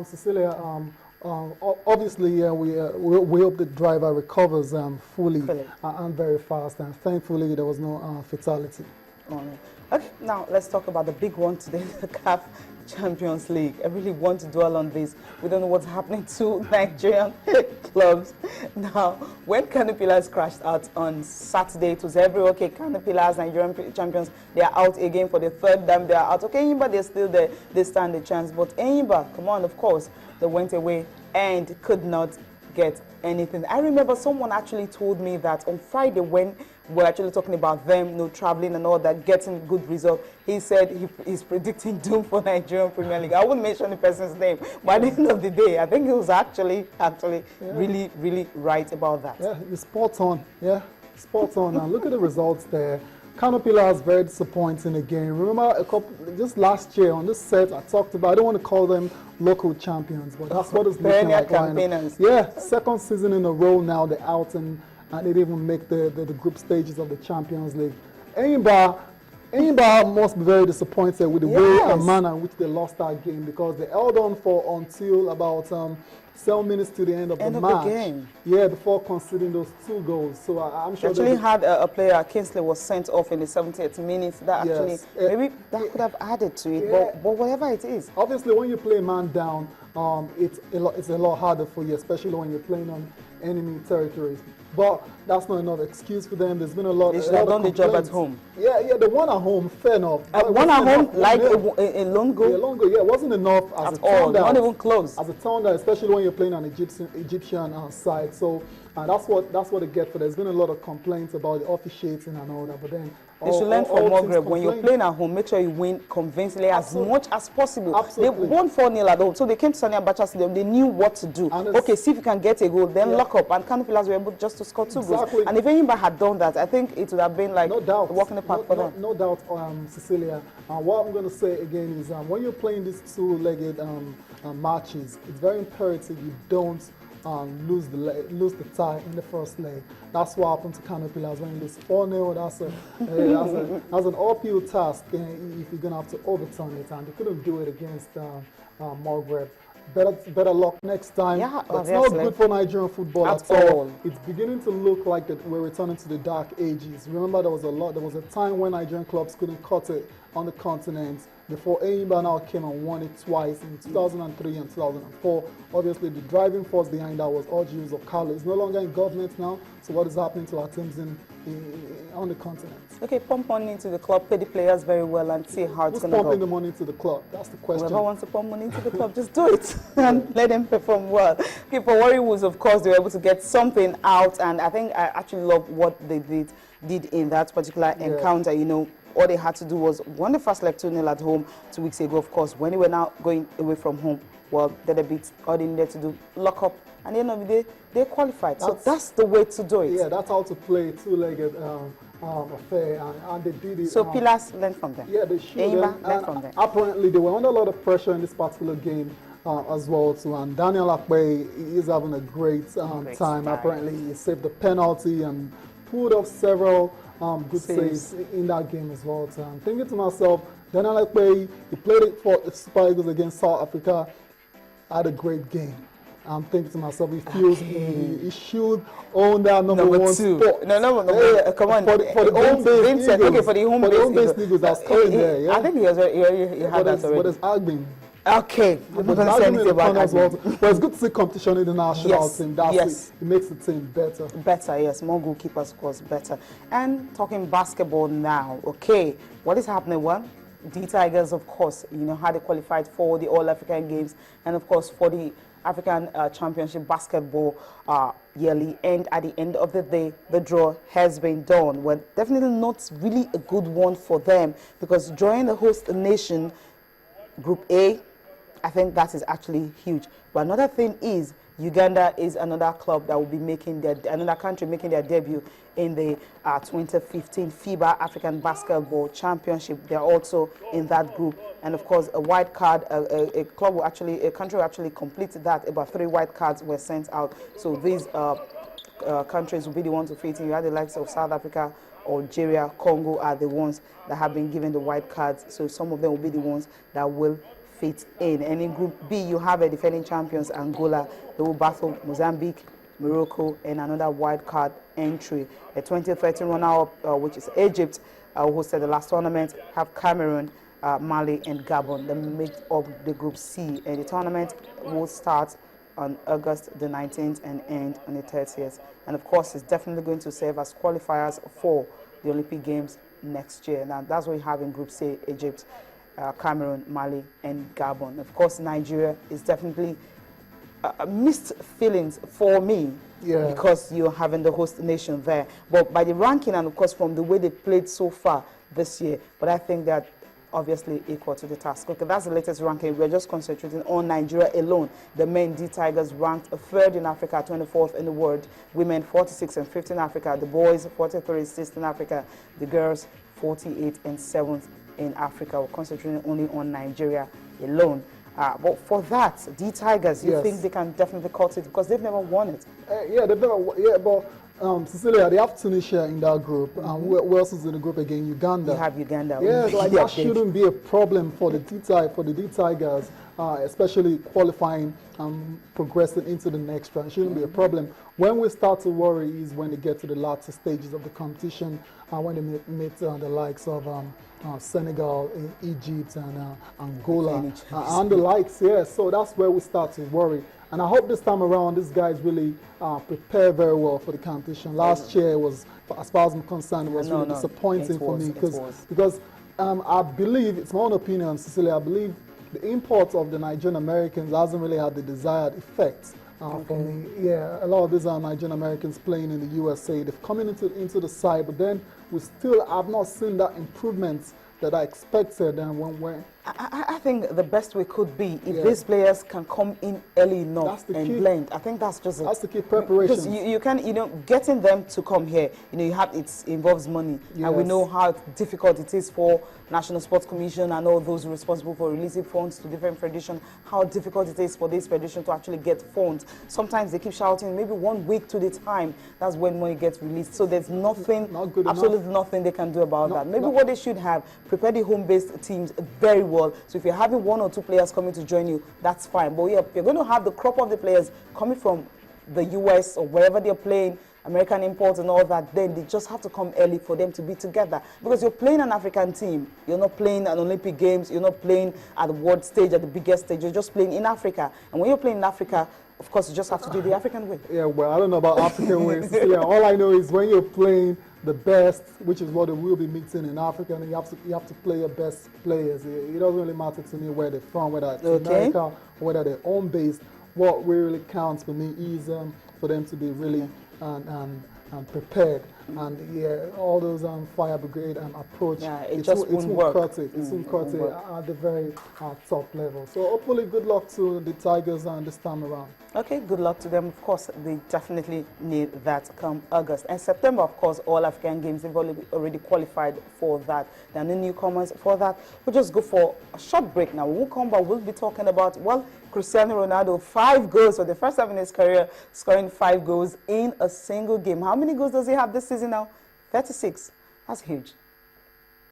Cecilia, obviously, yeah, we hope the driver recovers fully and very fast, and thankfully there was no fatality. Okay, now let's talk about the big one today, the CAF Champions League. I really want to dwell on this. We don't know what's happening to Nigerian clubs. Now, when Kano Pillars crashed out on Saturday, it was everywhere. Okay, Kano Pillars, Nigerian champions, they are out again for the third time. They are out. Okay, Enyimba, they're still there. They stand a chance. But Enyimba, come on, of course, they went away and could not get anything. I remember someone actually told me that on Friday when we're actually talking about them, you know, traveling and all that, getting good results, he said he's predicting doom for Nigerian Premier League. I wouldn't mention the person's name, but at the end of the day, I think he was actually really right about that. Yeah, you're spot on. Yeah, spot on. And look at the results there. Kano Pillars very disappointing again. Remember, just last year on this set, I talked about, I don't want to call them local champions, but that's what it's looking like right now. Yeah, second season in a row now, they're out and they didn't even make the group stages of the Champions League. Enyimba must be very disappointed with the way and manner in which they lost that game, because they held on for until about 7 minutes to the end of the match. Game. Yeah, before conceding those 2 goals. So I'm sure they actually had a player, Kingsley, was sent off in the 70th minute. That actually, maybe that could have added to it, but whatever it is. Obviously, when you play man down, it's a lot harder for you, especially when you're playing on enemy territories. But that's not enough excuse for them. There's been a lot. They should have done the job at home. Yeah, the one at home, fair enough. One at home, like a long goal. Yeah, long goal. Yeah, it wasn't enough as at all. Not even close. As a turn down, especially when you're playing on Egyptian side. So that's what they get for. There's been a lot of complaints about the officiating and all that, but then they should learn from Maghreb. When you're playing at home, make sure you win convincingly as much as possible. Absolutely. They won 4-0 at home, so they came to Sani Abacha Stadium. They knew what to do. Okay, see if you can get a goal, then lock up. And Kano Pillars were able just to score 2 goals. And if Enyimba had done that, I think it would have been like walking the park for them. No doubt, Cecilia. What I'm going to say again is when you're playing these 2-legged matches, it's very imperative you don't lose the tie in the first leg. That's what happened to Kano Pillars when you lose 4-0. That's an uphill task if you're going to have to overturn it, and they couldn't do it against Maghreb. Better luck next time. Yeah, it's not good for Nigerian football at all. It's beginning to look like that we're returning to the dark ages. Remember, there was a time when Nigerian clubs couldn't cut it on the continent before Enyimba now came and won it twice in 2003 and 2004. Obviously, the driving force behind that was all use of Carlo. It's no longer in government now, so what is happening to our teams on the continent? Okay, pump money into the club, pay the players very well, and see how it's going to go. Who's pumping the money into the club? That's the question. Whoever wants to pump money into the club, just do it and let them perform well. Okay, for Warriors, of course, they were able to get something out, and I think I actually love what they did in that particular encounter. You know, all they had to do was won the first leg 2-0 at home 2 weeks ago, of course. When they were now going away from home, well, they did a bit, all they needed to do, lock up, and at the end of the day, they qualified. So that's the way to do it. Yeah, that's how to play 2-legged affair, and they did it. So Pillars learned from them. Yeah, they should. Learned from them. Apparently, they were under a lot of pressure in this particular game as well too. And Daniel Akpe is having a great time. Apparently, he saved the penalty and pulled off several good saves in that game as well. So I'm thinking to myself, Daniel Akpe, he played it for the Super Eagles against South Africa, had a great game. I'm thinking to myself, he feels he should own that number 1 spot. No, come on. For the home base Eagles. Okay, for the home base Eagles, that's coming there. Yeah? I think he had that already. But it's Agbin. Okay, I'm not going to say anything about Agbin. But it's good to see competition in the national team. It makes the team better. Better, yes. More goalkeepers, of course, better. And talking basketball now, okay, what is happening? Well, the Tigers, of course, you know, had they qualified for the All-African Games and, of course, for the African Championship basketball yearly, and at the end of the day, the draw has been done. Well, definitely not really a good one for them, because drawing the host nation, Group A, I think that is actually huge. But another thing is, Uganda is another club that will be another country making their debut in the 2015 FIBA African Basketball Championship. They're also in that group, and of course, a white card. A country will actually complete that. About 3 white cards were sent out. So these countries will be the ones to fit in. You have the likes of South Africa, Algeria, Congo are the ones that have been given the white cards. So some of them will be the ones that will fit in. And in Group B, you have a defending champions, Angola. They will battle Mozambique, Morocco, and another wild card entry. The 2013 runner-up, which is Egypt, who hosted the last tournament, have Cameroon, Mali, and Gabon. They make up the Group C. And the tournament will start on August the 19th and end on the 30th. And of course, it's definitely going to serve as qualifiers for the Olympic Games next year. Now, that's what we have in Group C: Egypt, Cameroon, Mali, and Gabon. Of course, Nigeria is definitely mixed feelings for me, because you're having the host nation there. But by the ranking and, of course, from the way they played so far this year, but I think that obviously equal to the task. Okay, that's the latest ranking. We're just concentrating on Nigeria alone. The men, D Tigers, ranked 3rd in Africa, 24th in the world. Women, 46 and 5th in Africa. The boys, 43 and 6th in Africa. The girls, 48 and 7th in Africa. We're concentrating only on Nigeria alone. But for that, D Tigers, you think they can definitely cut it, because they've never won it? Yeah, they've never. Yeah, but Cecilia, they have Tunisia in that group. Who else is in the group again? Uganda. You have Uganda. Yeah, like that shouldn't be a problem for the D Tigers, especially qualifying and progressing into the next round. It shouldn't be a problem. When we start to worry is when they get to the latter stages of the competition, when they meet the likes of Senegal, Egypt, and Angola, and the likes. Yeah, so that's where we start to worry. And I hope this time around, these guys really prepare very well for the competition. Last year was, as far as I'm concerned, was really disappointing for me because I believe, it's my own opinion, Cecilia, I believe the import of the Nigerian Americans hasn't really had the desired effect. For me, yeah, a lot of these are Nigerian Americans playing in the USA. They've come into the side, but then we still have not seen that improvement that I expected. And I think the best way could be if these players can come in early enough and blend. I think that's just that's the key preparation. Because you can, getting them to come here, it involves money, and we know how difficult it is for National Sports Commission and all those responsible for releasing funds to different federations. How difficult it is for this federation to actually get funds. Sometimes they keep shouting, maybe 1 week to the time. That's when money gets released. So there's nothing, absolutely nothing they can do about that. Maybe what they should have, prepare the home-based teams very well. So if you're having 1 or 2 players coming to join you, that's fine. But you're going to have the crop of the players coming from the US or wherever they're playing, American imports and all that, then they just have to come early for them to be together. Because you're playing an African team. You're not playing an Olympic Games. You're not playing at the world stage, at the biggest stage. You're just playing in Africa. And when you're playing in Africa, of course, you just have to do the African way. Yeah, well, I don't know about African ways. Yeah, all I know is when you're playing the best, which is what they will be mixing in Africa, and you have to play your best players. It doesn't really matter to me where they're from, whether it's America or whether they're home based. What really counts for me is for them to be really and prepared, and all those fire brigade approach. It won't cut it. It won't cut it at the very top level. So hopefully, good luck to the Tigers this time around. Okay, good luck to them. Of course, they definitely need that come August. And September, of course, all African Games, they've already qualified for that. There are no newcomers for that. We'll just go for a short break now. When we come back, we'll be talking about, Cristiano Ronaldo, 5 goals for the first time in his career, scoring 5 goals in a single game. How many goals does he have this season now? 36. That's huge.